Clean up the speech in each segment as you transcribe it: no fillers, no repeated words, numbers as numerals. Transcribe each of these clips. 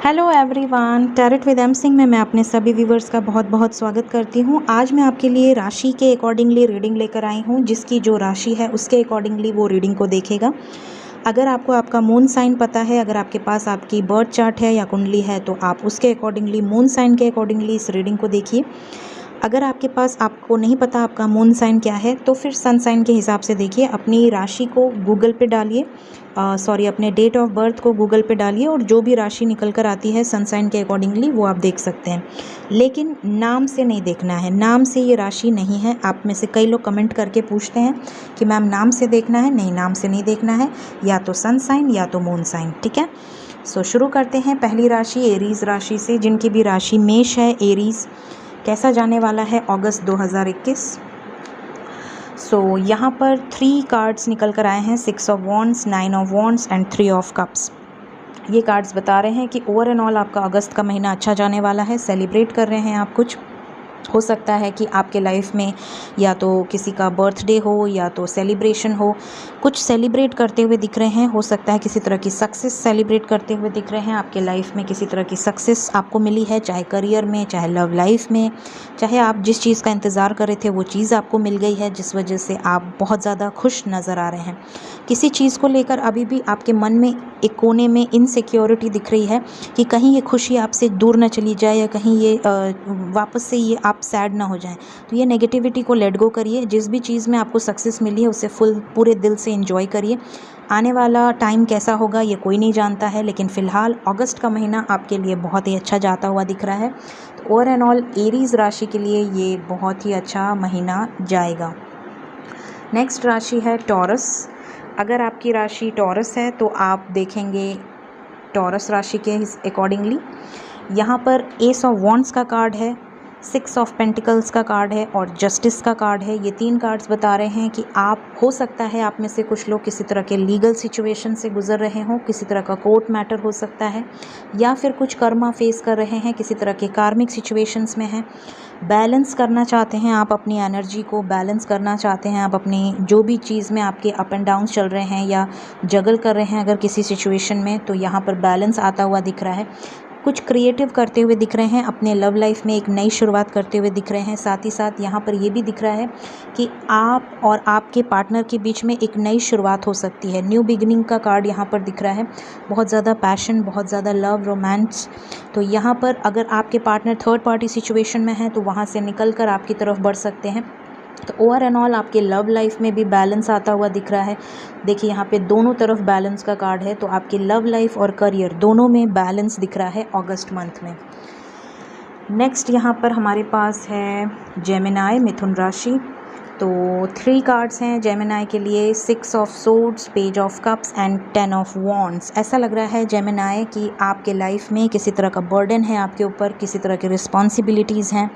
Hello everyone, tarot with M Singh में मैं अपने सभी व्यूवर्स का बहुत बहुत स्वागत करती हूँ। आज मैं आपके लिए राशि के अकॉर्डिंगली रीडिंग लेकर आई हूँ। जिसकी जो राशि है उसके अकॉर्डिंगली वो रीडिंग को देखेगा। अगर आपको आपका मून साइन पता है, अगर आपके पास आपकी बर्थ चार्ट है या कुंडली है, तो आप उसके अकॉर्डिंगली मून साइन के अकॉर्डिंगली इस रीडिंग को देखिए। अगर आपके पास आपको नहीं पता आपका मून साइन क्या है, तो फिर सन साइन के हिसाब से देखिए। अपनी राशि को गूगल पे डालिए, अपने डेट ऑफ बर्थ को गूगल पे डालिए और जो भी राशि निकल कर आती है सन साइन के अकॉर्डिंगली वो आप देख सकते हैं। लेकिन नाम से नहीं देखना है, नाम से ये राशि नहीं है। आप में से कई लोग कमेंट करके पूछते हैं कि मैम नाम से देखना है। नहीं, नाम से नहीं देखना है, या तो सन साइन या तो मून साइन। ठीक है, शुरू करते हैं। पहली राशि एरीज राशि से, जिनकी भी राशि मेष है। एरीज कैसा जाने वाला है अगस्त 2021। यहाँ पर 3 कार्ड्स निकल कर आए हैं, 6 of wands, 9 of wands and 3 of cups. ये कार्ड्स बता रहे हैं कि ओवर एंड ऑल आपका अगस्त का महीना अच्छा जाने वाला है। सेलिब्रेट कर रहे हैं आप कुछ। हो सकता है कि आपके लाइफ में या तो किसी का बर्थडे हो या तो सेलिब्रेशन हो, कुछ सेलिब्रेट करते हुए दिख रहे हैं। हो सकता है किसी तरह की सक्सेस सेलिब्रेट करते हुए दिख रहे हैं। आपके लाइफ में किसी तरह की सक्सेस आपको मिली है, चाहे करियर में, चाहे लव लाइफ में, चाहे आप जिस चीज़ का इंतज़ार कर रहे थे वो चीज़ आपको मिल गई है, जिस वजह से आप बहुत ज़्यादा खुश नज़र आ रहे हैं। किसी चीज़ को लेकर अभी भी आपके मन में एक कोने में इनसिक्योरिटी दिख रही है कि कहीं ये खुशी आपसे दूर न चली जाए, या कहीं ये वापस से ये आप सैड ना हो जाएं। तो ये नेगेटिविटी को लेट गो करिए। जिस भी चीज़ में आपको सक्सेस मिली है उसे पूरे दिल से एंजॉय करिए। आने वाला टाइम कैसा होगा ये कोई नहीं जानता है, लेकिन फ़िलहाल अगस्त का महीना आपके लिए बहुत ही अच्छा जाता हुआ दिख रहा है। तो ओवर एंड ऑल एरीज़ राशि के लिए ये बहुत ही अच्छा महीना जाएगा। नेक्स्ट राशि है टॉरस। अगर आपकी राशि टॉरस है तो आप देखेंगे टॉरस राशि के अकॉर्डिंगली यहाँ पर एस ऑफ वॉन्ड्स का कार्ड है, 6 ऑफ पेंटिकल्स का कार्ड है और जस्टिस का कार्ड है। ये 3 कार्ड्स बता रहे हैं कि आप, हो सकता है आप में से कुछ लोग किसी तरह के लीगल सिचुएशन से गुजर रहे हों, किसी तरह का कोर्ट मैटर हो सकता है, या फिर कुछ कर्मा फेस कर रहे हैं, किसी तरह के कार्मिक सिचुएशंस में हैं। बैलेंस करना चाहते हैं आप, अपनी एनर्जी को बैलेंस करना चाहते हैं आप, अपनी जो भी चीज़ में आपके अप एंड डाउन चल रहे हैं या जगल कर रहे हैं अगर किसी सिचुएशन में, तो यहाँ पर बैलेंस आता हुआ दिख रहा है। कुछ क्रिएटिव करते हुए दिख रहे हैं, अपने लव लाइफ में एक नई शुरुआत करते हुए दिख रहे हैं। साथ ही साथ यहाँ पर ये भी दिख रहा है कि आप और आपके पार्टनर के बीच में एक नई शुरुआत हो सकती है। न्यू बिगिनिंग का कार्ड यहाँ पर दिख रहा है। बहुत ज़्यादा पैशन, बहुत ज़्यादा लव, रोमांस। तो यहाँ पर अगर आपके पार्टनर थर्ड पार्टी सिचुएशन में है तो वहाँ से निकल कर आपकी तरफ बढ़ सकते हैं। तो ओवर एंड ऑल आपके लव लाइफ में भी बैलेंस आता हुआ दिख रहा है। देखिए यहाँ पे दोनों तरफ बैलेंस का कार्ड है, तो आपकी लव लाइफ और करियर दोनों में बैलेंस दिख रहा है अगस्त मंथ में। नेक्स्ट यहाँ पर हमारे पास है जेमिनाई, मिथुन राशि। तो 3 कार्ड्स हैं जेमिनाई के लिए, 6 of swords, page of cups and 10 of wands. ऐसा लग रहा है जेमिनाई कि आपके लाइफ में किसी तरह का बर्डन है आपके ऊपर, किसी तरह की रिस्पॉन्सिबिलिटीज़ हैं।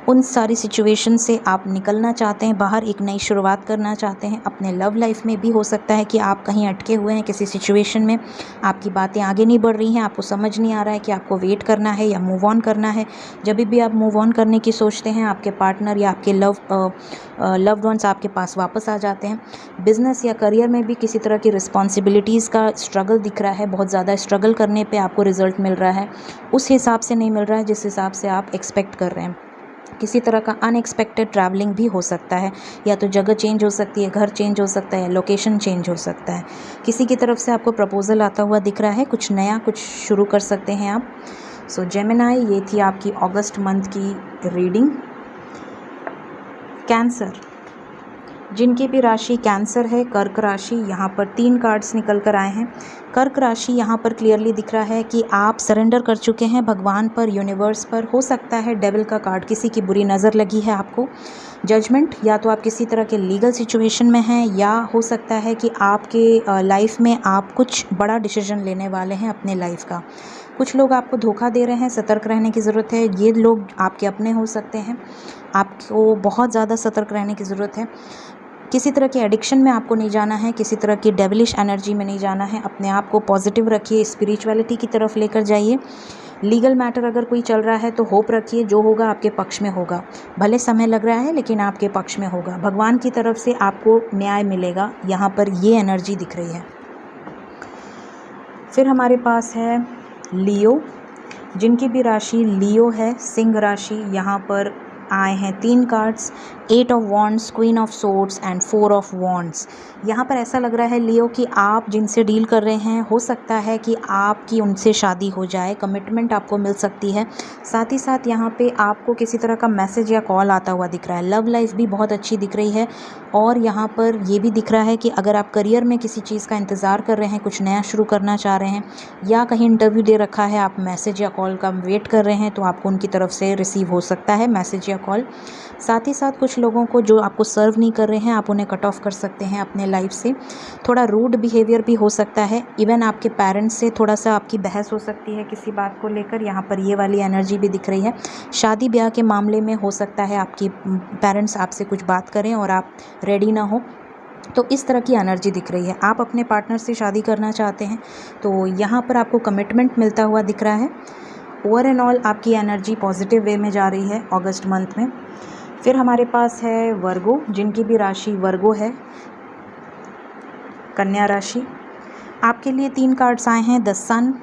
उन सारी सिचुएशन से आप निकलना चाहते हैं बाहर, एक नई शुरुआत करना चाहते हैं। अपने लव लाइफ में भी हो सकता है कि आप कहीं अटके हुए हैं किसी सिचुएशन में, आपकी बातें आगे नहीं बढ़ रही हैं, आपको समझ नहीं आ रहा है कि आपको वेट करना है या मूव ऑन करना है। जब भी आप मूव ऑन करने की सोचते हैं, आपके पार्टनर या आपके लव्ड वंस आपके पास वापस आ जाते हैं। बिजनेस या करियर में भी किसी तरह की रिस्पॉन्सिबिलिटीज़ का स्ट्रगल दिख रहा है। बहुत ज़्यादा स्ट्रगल करने पे आपको रिजल्ट मिल रहा है, उस हिसाब से नहीं मिल रहा है जिस हिसाब से आप एक्सपेक्ट कर रहे हैं। किसी तरह का अनएक्सपेक्टेड ट्रैवलिंग भी हो सकता है, या तो जगह चेंज हो सकती है, घर चेंज हो सकता है, लोकेशन चेंज हो सकता है। किसी की तरफ से आपको प्रपोजल आता हुआ दिख रहा है, कुछ नया कुछ शुरू कर सकते हैं आप। जेमिनाई, ये थी आपकी अगस्त मंथ की रीडिंग। कैंसर, जिनकी भी राशि कैंसर है, कर्क राशि, यहाँ पर 3 कार्ड्स निकल कर आए हैं। कर्क राशि यहाँ पर क्लियरली दिख रहा है कि आप सरेंडर कर चुके हैं भगवान पर, यूनिवर्स पर। हो सकता है डेविल का कार्ड, किसी की बुरी नज़र लगी है आपको। जजमेंट, या तो आप किसी तरह के लीगल सिचुएशन में हैं, या हो सकता है कि आपके लाइफ में आप कुछ बड़ा डिसीजन लेने वाले हैं अपने लाइफ का। कुछ लोग आपको धोखा दे रहे हैं, सतर्क रहने की ज़रूरत है। ये लोग आपके अपने हो सकते हैं, आपको बहुत ज़्यादा सतर्क रहने की ज़रूरत है। किसी तरह के एडिक्शन में आपको नहीं जाना है, किसी तरह की डेविलिश एनर्जी में नहीं जाना है। अपने आप को पॉजिटिव रखिए, स्पिरिचुअलिटी की तरफ लेकर जाइए। लीगल मैटर अगर कोई चल रहा है तो होप रखिए, जो होगा आपके पक्ष में होगा। भले समय लग रहा है लेकिन आपके पक्ष में होगा। भगवान की तरफ से आपको न्याय मिलेगा, यहाँ पर ये एनर्जी दिख रही है। फिर हमारे पास है लियो। जिनकी भी राशि लियो है, सिंह राशि, यहाँ पर आए हैं 3 cards, 8 of wands, queen of swords and 4 of wands. यहाँ पर ऐसा लग रहा है लियो कि आप जिनसे डील कर रहे हैं, हो सकता है कि आपकी उनसे शादी हो जाए, कमिटमेंट आपको मिल सकती है। साथ ही साथ यहाँ पे आपको किसी तरह का मैसेज या कॉल आता हुआ दिख रहा है। लव लाइफ भी बहुत अच्छी दिख रही है। और यहाँ पर ये भी दिख रहा है कि अगर आप करियर में किसी चीज़ का इंतज़ार कर रहे हैं, कुछ नया शुरू करना चाह रहे हैं, या कहीं इंटरव्यू दे रखा है, आप मैसेज या कॉल का वेट कर रहे हैं, तो आपको उनकी तरफ से रिसीव हो सकता है मैसेज या कॉल। साथ ही साथ कुछ लोगों को जो आपको सर्व नहीं कर रहे हैं, आप उन्हें कट ऑफ कर सकते हैं अपने लाइफ से। थोड़ा रूड बिहेवियर भी हो सकता है, इवन आपके पेरेंट्स से थोड़ा सा आपकी बहस हो सकती है किसी बात को लेकर। यहाँ पर ये वाली एनर्जी भी दिख रही है। शादी ब्याह के मामले में हो सकता है आपकी पेरेंट्स आपसे कुछ बात करें और आप रेडी ना हो, तो इस तरह की एनर्जी दिख रही है। आप अपने पार्टनर से शादी करना चाहते हैं, तो यहाँ पर आपको कमिटमेंट मिलता हुआ दिख रहा है। ओवर एंड ऑल आपकी एनर्जी पॉजिटिव वे में जा रही है अगस्त मंथ में। फिर हमारे पास है वर्गो, जिनकी भी राशि वर्गो है, कन्या राशि। आपके लिए 3 कार्ड्स आए हैं, the sun,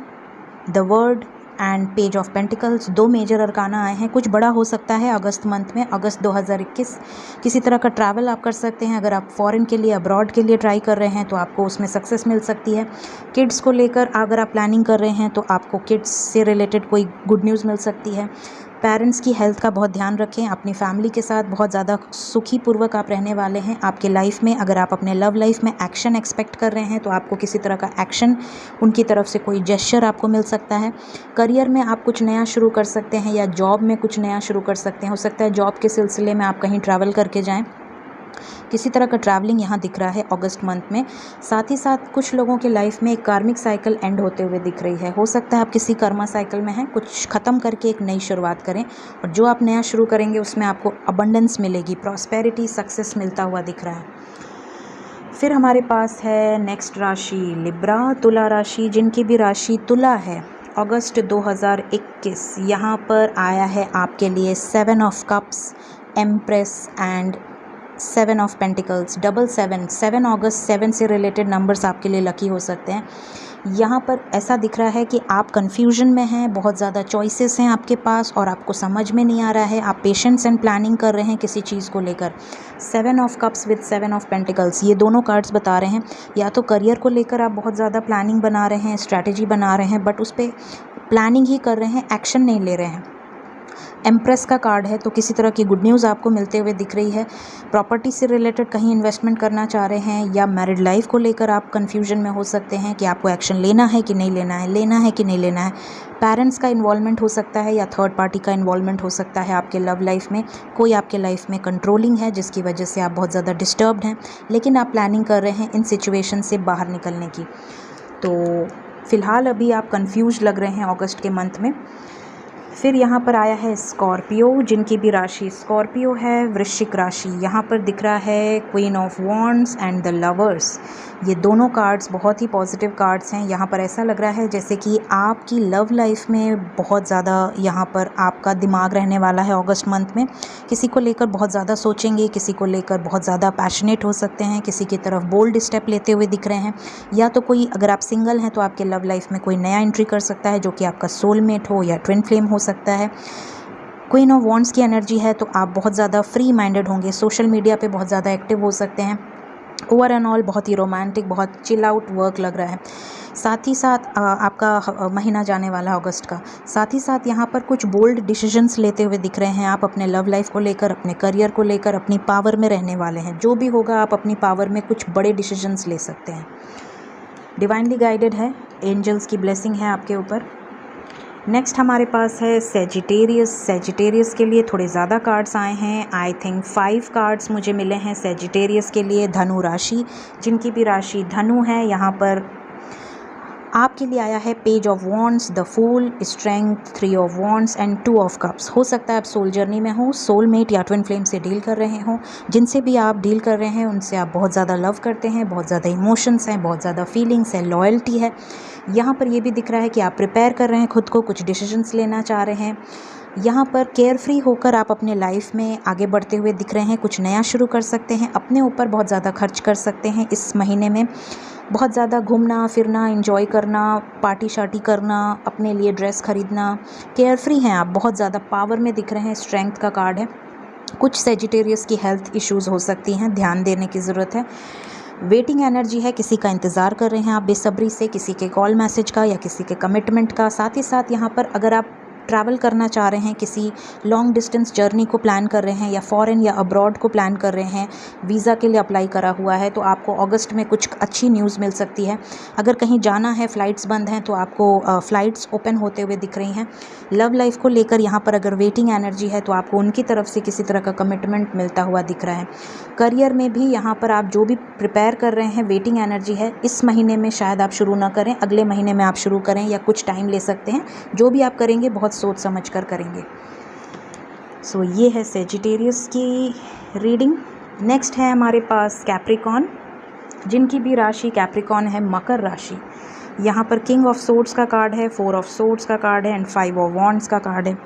the world and page of pentacles. 2 major arcana आए हैं। कुछ बड़ा हो सकता है अगस्त मंथ में, अगस्त 2021। किसी तरह का ट्रैवल आप कर सकते हैं। अगर आप फॉरेन के लिए, अब्रॉड के लिए ट्राई कर रहे हैं, तो आपको उसमें सक्सेस मिल सकती है। किड्स को लेकर अगर आप प्लानिंग कर रहे हैं, तो आपको किड्स से रिलेटेड कोई गुड न्यूज़ मिल सकती है। पेरेंट्स की हेल्थ का बहुत ध्यान रखें। अपनी फैमिली के साथ बहुत ज़्यादा सुखी पूर्वक आप रहने वाले हैं। आपके लाइफ में अगर आप अपने लव लाइफ में एक्शन एक्सपेक्ट कर रहे हैं, तो आपको किसी तरह का एक्शन, उनकी तरफ से कोई जेस्चर आपको मिल सकता है। करियर में आप कुछ नया शुरू कर सकते हैं, या जॉब में कुछ नया शुरू कर सकते हैं। हो सकता है जॉब के सिलसिले में आप कहीं ट्रैवल करके जाएँ। किसी तरह का ट्रैवलिंग यहाँ दिख रहा है अगस्त मंथ में। साथ ही साथ कुछ लोगों के लाइफ में एक कार्मिक साइकिल एंड होते हुए दिख रही है। हो सकता है आप किसी कर्मा साइकिल में हैं, कुछ ख़त्म करके एक नई शुरुआत करें, और जो आप नया शुरू करेंगे उसमें आपको अबंडेंस मिलेगी, प्रॉस्पेरिटी, सक्सेस मिलता हुआ दिख रहा है। फिर हमारे पास है नेक्स्ट राशि लिब्रा, तुला राशि। जिनकी भी राशि तुला है, अगस्त 2021 यहाँ पर आया है आपके लिए 7 of cups, empress and 7 of pentacles. 7 अगस्त 7 से रिलेटेड नंबर्स आपके लिए लकी हो सकते हैं। यहाँ पर ऐसा दिख रहा है कि आप कन्फ्यूजन में हैं, बहुत ज़्यादा चॉइसेस हैं आपके पास और आपको समझ में नहीं आ रहा है। आप पेशेंस एंड प्लानिंग कर रहे हैं किसी चीज़ को लेकर। 7 of cups with 7 of pentacles, ये दोनों कार्ड्स बता रहे हैं या तो करियर को लेकर आप बहुत ज़्यादा प्लानिंग बना रहे हैं, स्ट्रैटेजी बना रहे हैं, बट उस पर प्लानिंग ही कर रहे हैं, एक्शन नहीं ले रहे हैं। एम्प्रेस का कार्ड है, तो किसी तरह की गुड न्यूज़ आपको मिलते हुए दिख रही है। प्रॉपर्टी से रिलेटेड कहीं इन्वेस्टमेंट करना चाह रहे हैं, या मैरिड लाइफ को लेकर आप कंफ्यूजन में हो सकते हैं कि आपको एक्शन लेना है कि नहीं लेना है, लेना है कि नहीं लेना है। पेरेंट्स का इन्वॉल्वमेंट हो सकता है, या थर्ड पार्टी का इन्वॉल्वमेंट हो सकता है आपके लव लाइफ में। कोई आपके लाइफ में कंट्रोलिंग है, जिसकी वजह से आप बहुत ज़्यादा डिस्टर्ब्ड हैं, लेकिन आप प्लानिंग कर रहे हैं इन सिचुएशन से बाहर निकलने की। तो फ़िलहाल अभी आप कंफ्यूज लग रहे हैं अगस्त के मंथ में। फिर यहाँ पर आया है स्कॉर्पियो, जिनकी भी राशि स्कॉर्पियो है, वृश्चिक राशि। यहाँ पर दिख रहा है queen of wands and the lovers. ये दोनों कार्ड्स बहुत ही पॉजिटिव कार्ड्स हैं। यहाँ पर ऐसा लग रहा है जैसे कि आपकी लव लाइफ में बहुत ज़्यादा यहाँ पर आपका दिमाग रहने वाला है अगस्त मंथ में। किसी को लेकर बहुत ज़्यादा सोचेंगे, किसी को लेकर बहुत ज़्यादा पैशनेट हो सकते हैं, किसी की तरफ बोल्ड स्टेप लेते हुए दिख रहे हैं। या तो कोई, अगर आप सिंगल हैं तो आपके लव लाइफ में कोई नया एंट्री कर सकता है जो कि आपका सोलमेट हो या ट्विन फ्लेम हो सकता है। क्वीन ऑफ वॉन्ड्स की एनर्जी है, तो आप बहुत ज़्यादा फ्री माइंडेड होंगे, सोशल मीडिया पे बहुत ज़्यादा एक्टिव हो सकते हैं। ओवर एंड ऑल बहुत ही रोमांटिक, बहुत चिल आउट वर्क लग रहा है। साथ ही साथ आपका महीना जाने वाला अगस्त का। साथ ही साथ यहाँ पर कुछ बोल्ड डिसीजंस लेते हुए दिख रहे हैं आप अपने लव लाइफ को लेकर, अपने करियर को लेकर, अपनी पावर में रहने वाले हैं। जो भी होगा आप अपनी पावर में कुछ बड़े डिसीजंस ले सकते हैं। डिवाइनली गाइडेड है, एंजल्स की ब्लेसिंग है आपके ऊपर। नेक्स्ट हमारे पास है सेजिटेरियस। सेजिटेरियस के लिए थोड़े ज़्यादा कार्ड्स आए हैं। आई थिंक 5 कार्ड्स मुझे मिले हैं सेजिटेरियस के लिए। धनु राशि, जिनकी भी राशि धनु है, यहाँ पर आपके लिए आया है page of wands, the fool, strength, 3 of wands and 2 of cups. हो सकता है आप सोल जर्नी में हो, सोलमेट या ट्विन फ्लेम से डील कर रहे हो। जिनसे भी आप डील कर रहे हैं उनसे आप बहुत ज़्यादा लव करते हैं, बहुत ज़्यादा इमोशंस हैं, बहुत ज़्यादा फीलिंग्स है, लॉयल्टी है। यहाँ पर ये भी दिख रहा है कि आप प्रिपेयर कर रहे हैं खुद को, कुछ डिसीजंस लेना चाह रहे हैं। यहाँ पर केयर फ्री होकर आप अपने लाइफ में आगे बढ़ते हुए दिख रहे हैं। कुछ नया शुरू कर सकते हैं, अपने ऊपर बहुत ज़्यादा खर्च कर सकते हैं इस महीने में। बहुत ज़्यादा घूमना फिरना, एंजॉय करना, पार्टी शार्टी करना, अपने लिए ड्रेस खरीदना, केयर फ्री हैं आप, बहुत ज़्यादा पावर में दिख रहे हैं, स्ट्रेंथ का कार्ड है। कुछ सेजिटेरियस की हेल्थ इश्यूज़ हो सकती हैं, ध्यान देने की ज़रूरत है। वेटिंग एनर्जी है, किसी का इंतज़ार कर रहे हैं आप बेसब्री से, किसी के कॉल मैसेज का या किसी के कमिटमेंट का। साथ ही साथ यहाँ पर अगर आप ट्रैवल करना चाह रहे हैं, किसी लॉन्ग डिस्टेंस जर्नी को प्लान कर रहे हैं या फॉरेन या अब्रॉड को प्लान कर रहे हैं, वीज़ा के लिए अप्लाई करा हुआ है, तो आपको अगस्त में कुछ अच्छी न्यूज़ मिल सकती है। अगर कहीं जाना है, फ़्लाइट्स बंद हैं, तो आपको फ़्लाइट्स ओपन होते हुए दिख रही हैं। लव लाइफ को लेकर यहाँ पर अगर वेटिंग एनर्जी है तो आपको उनकी तरफ से किसी तरह का कमिटमेंट मिलता हुआ दिख रहा है। करियर में भी यहाँ पर आप जो भी प्रिपेयर कर रहे हैं, वेटिंग एनर्जी है, इस महीने में शायद आप शुरू ना करें, अगले महीने में आप शुरू करें या कुछ टाइम ले सकते हैं। जो भी आप करेंगे बहुत सोच समझ कर करेंगे। सो ये है सेजिटेरियस की रीडिंग। नेक्स्ट है हमारे पास कैप्रिकॉन, जिनकी भी राशि कैप्रिकॉन है, मकर राशि। यहाँ पर किंग ऑफ सोर्ड्स का कार्ड है, 4 ऑफ सोर्ड्स का कार्ड है एंड 5 ऑफ वॉन्ड्स का कार्ड है।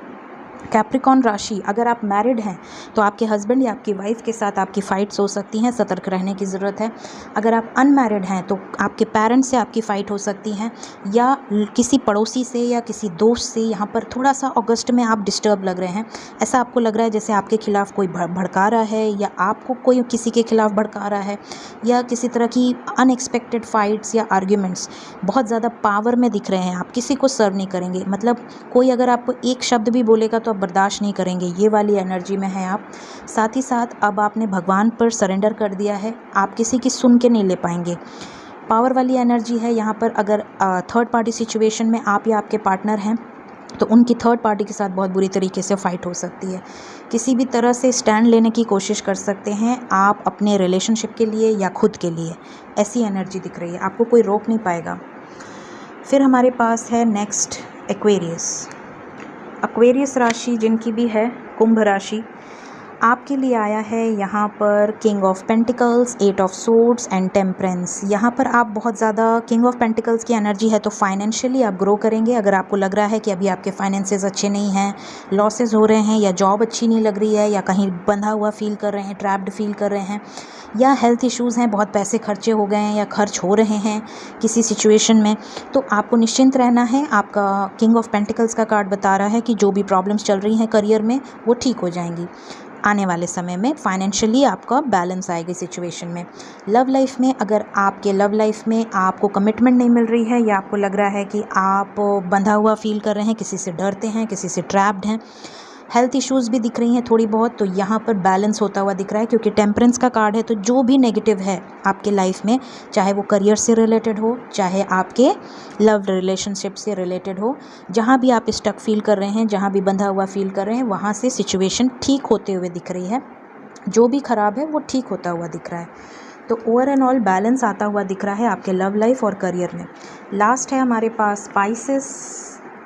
कैप्रिकॉन राशि, अगर आप मैरिड हैं तो आपके हस्बैंड या आपकी वाइफ के साथ आपकी फ़ाइट्स हो सकती हैं, सतर्क रहने की ज़रूरत है। अगर आप अनमैरिड हैं तो आपके पेरेंट्स से आपकी फ़ाइट हो सकती हैं या किसी पड़ोसी से या किसी दोस्त से। यहाँ पर थोड़ा सा अगस्त में आप डिस्टर्ब लग रहे हैं, ऐसा आपको लग रहा है जैसे आपके खिलाफ़ कोई भड़का रहा है या आपको कोई किसी के खिलाफ़ भड़का रहा है, या किसी तरह की अनएक्सपेक्टेड फ़ाइट्स या आर्ग्यूमेंट्स बहुत ज़्यादा पावर में दिख रहे हैं। आप किसी को सर्व नहीं करेंगे, मतलब कोई अगर आपको एक शब्द भी बोलेगा तो बर्दाश्त नहीं करेंगे, ये वाली एनर्जी में है आप। साथ ही साथ अब आपने भगवान पर सरेंडर कर दिया है, आप किसी की सुन के नहीं ले पाएंगे। पावर वाली एनर्जी है यहाँ पर। अगर थर्ड पार्टी सिचुएशन में आप या आपके पार्टनर हैं तो उनकी थर्ड पार्टी के साथ बहुत बुरी तरीके से फ़ाइट हो सकती है। किसी भी तरह से स्टैंड लेने की कोशिश कर सकते हैं आप अपने रिलेशनशिप के लिए या खुद के लिए, ऐसी एनर्जी दिख रही है, आपको कोई रोक नहीं पाएगा। फिर हमारे पास है नेक्स्ट एक्वेरियस। एक्वेरियस राशि जिनकी भी है कुंभ राशि, आपके लिए आया है यहाँ पर king of pentacles, 8 of swords and temperance. यहाँ पर आप बहुत ज़्यादा, किंग ऑफ पेंटिकल्स की एनर्जी है तो फाइनेंशियली आप ग्रो करेंगे। अगर आपको लग रहा है कि अभी आपके फाइनेंसेस अच्छे नहीं हैं, लॉसेस हो रहे हैं, या जॉब अच्छी नहीं लग रही है, या कहीं बंधा हुआ फील कर रहे हैं, ट्रैप्ड फील कर रहे हैं, या हेल्थ इश्यूज़ हैं, बहुत पैसे खर्चे हो गए हैं या खर्च हो रहे हैं किसी सिचुएशन में, तो आपको निश्चिंत रहना है। आपका किंग ऑफ पेंटिकल्स का कार्ड बता रहा है कि जो भी प्रॉब्लम्स चल रही हैं करियर में वो ठीक हो जाएंगी आने वाले समय में। फाइनेंशियली आपका बैलेंस आएगी सिचुएशन में। लव लाइफ में, अगर आपके लव लाइफ में आपको कमिटमेंट नहीं मिल रही है या आपको लग रहा है कि आप बंधा हुआ फील कर रहे हैं, किसी से डरते हैं, किसी से ट्रैप्ड हैं, हेल्थ इश्यूज़ भी दिख रही हैं थोड़ी बहुत, तो यहाँ पर बैलेंस होता हुआ दिख रहा है क्योंकि टेम्परेंस का कार्ड है। तो जो भी नेगेटिव है आपके लाइफ में, चाहे वो करियर से रिलेटेड हो, चाहे आपके लव रिलेशनशिप से रिलेटेड हो, जहाँ भी आप स्टक फील कर रहे हैं, जहाँ भी बंधा हुआ फील कर रहे हैं, वहाँ से सिचुएशन ठीक होते हुए दिख रही है। जो भी ख़राब है वो ठीक होता हुआ दिख रहा है। तो ओवर एंड ऑल बैलेंस आता हुआ दिख रहा है आपके लव लाइफ और करियर में। लास्ट है हमारे पास स्पाइसेस,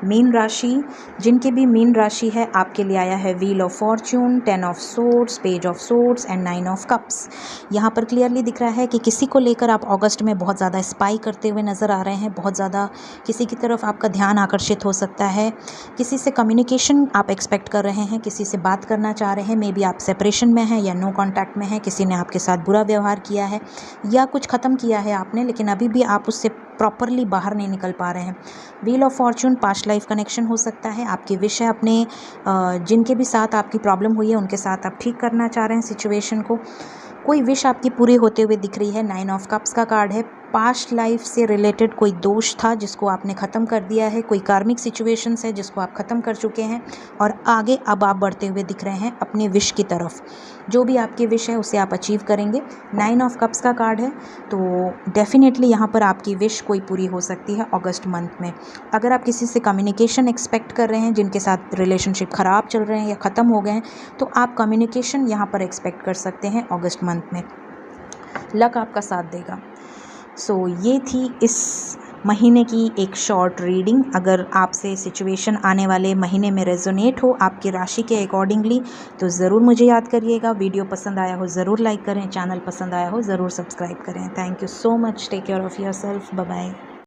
मीन राशि। जिनकी भी मीन राशि है, आपके लिए आया है wheel of Fortune, 10 of swords, page of swords and 9 of cups. यहाँ पर क्लियरली दिख रहा है कि किसी को लेकर आप अगस्त में बहुत ज़्यादा स्पाई करते हुए नज़र आ रहे हैं, बहुत ज़्यादा किसी की तरफ आपका ध्यान आकर्षित हो सकता है, किसी से कम्युनिकेशन आप एक्सपेक्ट कर रहे हैं, किसी से बात करना चाह रहे हैं, मे बी आप सेपरेशन में हैं या नो कॉन्टैक्ट में हैं, किसी ने आपके साथ बुरा व्यवहार किया है या कुछ ख़त्म किया है आपने, लेकिन अभी भी आप उससे प्रॉपरली बाहर नहीं निकल पा रहे हैं। Wheel of Fortune past life connection हो सकता है, आपकी विश है अपने जिनके भी साथ आपकी प्रॉब्लम हुई है उनके साथ आप ठीक करना चाह रहे हैं सिचुएशन को, कोई विश आपकी पूरी होते हुए दिख रही है। 9 ऑफ कप्स का कार्ड है, पास्ट लाइफ से रिलेटेड कोई दोष था जिसको आपने ख़त्म कर दिया है, कोई कार्मिक सिचुएशंस है जिसको आप ख़त्म कर चुके हैं और आगे अब आप बढ़ते हुए दिख रहे हैं अपनी विश की तरफ। जो भी आपकी विश है उसे आप अचीव करेंगे। 9 ऑफ कप्स का कार्ड है, तो डेफिनेटली यहाँ पर आपकी विश कोई पूरी हो सकती है अगस्त मंथ में। अगर आप किसी से कम्युनिकेशन एक्सपेक्ट कर रहे हैं, जिनके साथ रिलेशनशिप ख़राब चल रहे हैं या ख़त्म हो गए हैं, तो आप कम्युनिकेशन यहाँ पर एक्सपेक्ट कर सकते हैं अगस्त मंथ में। लक आपका साथ देगा। सो ये थी इस महीने की एक शॉर्ट रीडिंग। अगर आपसे सिचुएशन आने वाले महीने में रेजोनेट हो आपकी राशि के अकॉर्डिंगली तो ज़रूर मुझे याद करिएगा। वीडियो पसंद आया हो ज़रूर लाइक करें, चैनल पसंद आया हो ज़रूर सब्सक्राइब करें। Thank you so much, take care of yourself, bye bye.